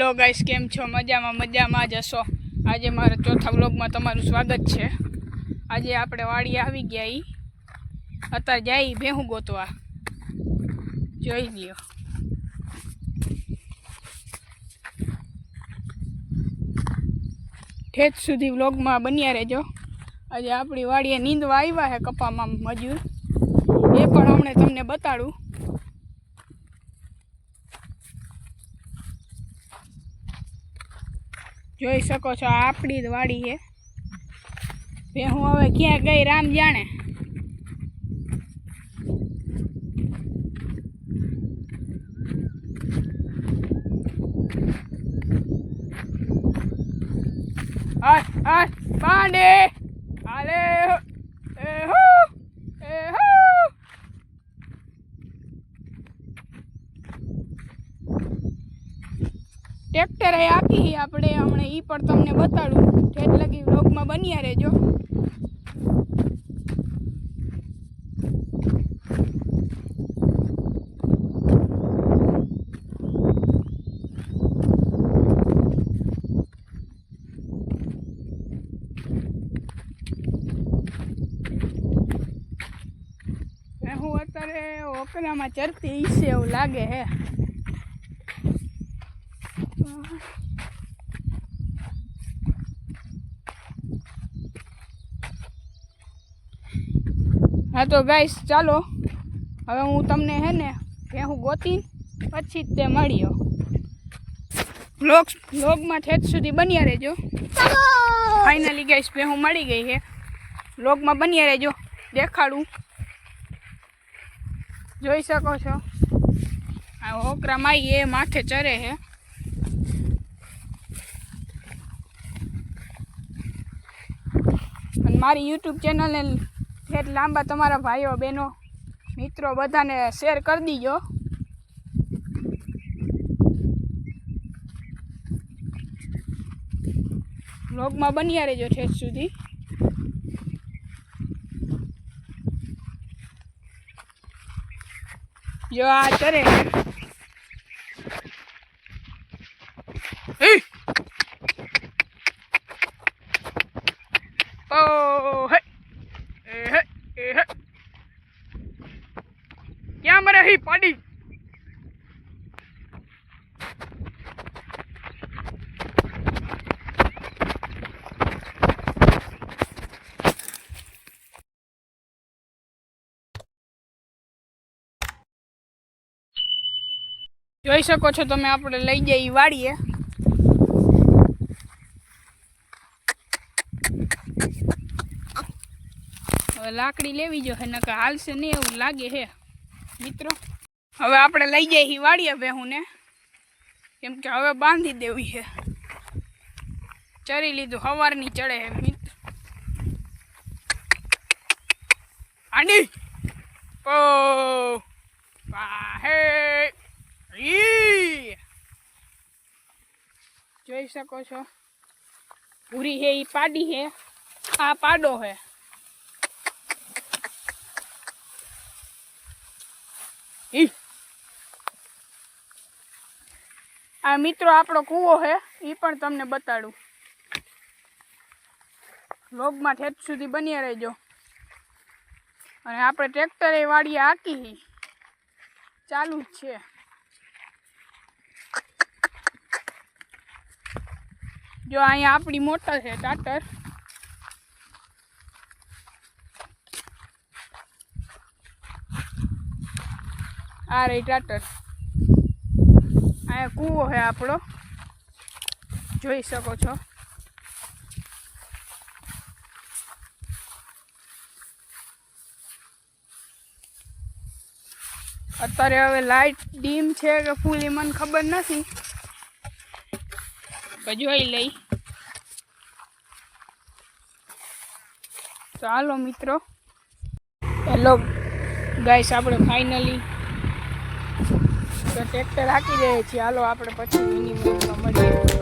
Hello guys, કેમ છો? મજામાં જ હશો। આજે મારા ચોથા વ્લોગમાં તમારું સ્વાગત છે। આજે આપણે વાડી આવી ગયા અત્યારે જાય ભેહું ગોતવા, જોઈ લ્યો। ઠેઠ સુધી વ્લોગમાં બન્યા રહેજો। આજે આપણી વાડીએ નીંદવા આવ્યા છે કપામાં મજૂર, એ પણ હમણાં તમને બતાડું। જોઈ શકો છો, આ આપણી જ વાડી છે। ભેહું હવે ક્યાં ગઈ રામ જાણે। પાંડે હાલે ટ્રેક્ટર આપી આપણે હમણાં, એ પણ તમને બતાડું। ઠેઠ લગી વ્લોગમાં બન્યા રહેજો। હું અત્યારે ઓકરામાં ચરતી ઈસે એવું લાગે હે। હા તો ગાઈસ, ચાલો હવે હું તમને હે ને ભેહું ગોતી પછી જ તે મળ્યો। વ્લોગમાં ઠેઠ સુધી બન્યા રહેજો। ફાઇનલી ગાઈસ, ભેહું મળી ગઈ છે। વ્લોગમાં બન્યા રહેજો, દેખાડું। જોઈ શકો છો, આ ઓકરા માઈ એ માથે ચરે છે। અને મારી યુટ્યુબ ચેનલને ઠેઠ લાંબા તમારા ભાઈઓ બહેનો મિત્રો બધાને શેર કરી દીજો। વ્લોગમાં બન્યા રહેજો ઠેઠ સુધી। જો આ ચરે ક્યાં મરે હી પાડી। જોઈ શકો છો તમે, આપણે લઈ જઈ વાડીએ। હવે લાકડી લેવી જો, નકર હાલશે નહીં એવું લાગે છે મિત્રો। હવે આપણે લઈ જઈ વાડીએ ભેહુંને, કેમ કે હવે બાંધી દેવી છે। ચરી લીધું, સવારની ચડે છે મિત્ર। આંડી ઓ વાહે, જોઈ શકો છો, પૂરી છે એ પાડી છે, આ પાડો છે। આ મિત્રો આપણો કૂવો છે, એ પણ તમને બતાડું। વ્લોગમાં ઠેઠ સુધી બન્યા રહેજો। અને આપણે ટ્રેક્ટરે વાડીએ હાકી ચાલુ જ છે। જો અહીંયા આપણી મોટર છે ટ્રેક્ટર, આ રહી ટ્રેક્ટર। અહીંયા કૂવો છે આપણો, જોઈ શકો છો। અત્યારે હવે લાઇટ ડીમ છે કે ફૂલ એ મને ખબર નથી, જોઈ લઈ। તો હાલો મિત્રો, હેલો ગાઈસ, આપણે ફાઇનલી ટ્રેક્ટર હાકી દઈએ છીએ। હાલો આપણે પછી મિની વ્લોગમાં મળીએ।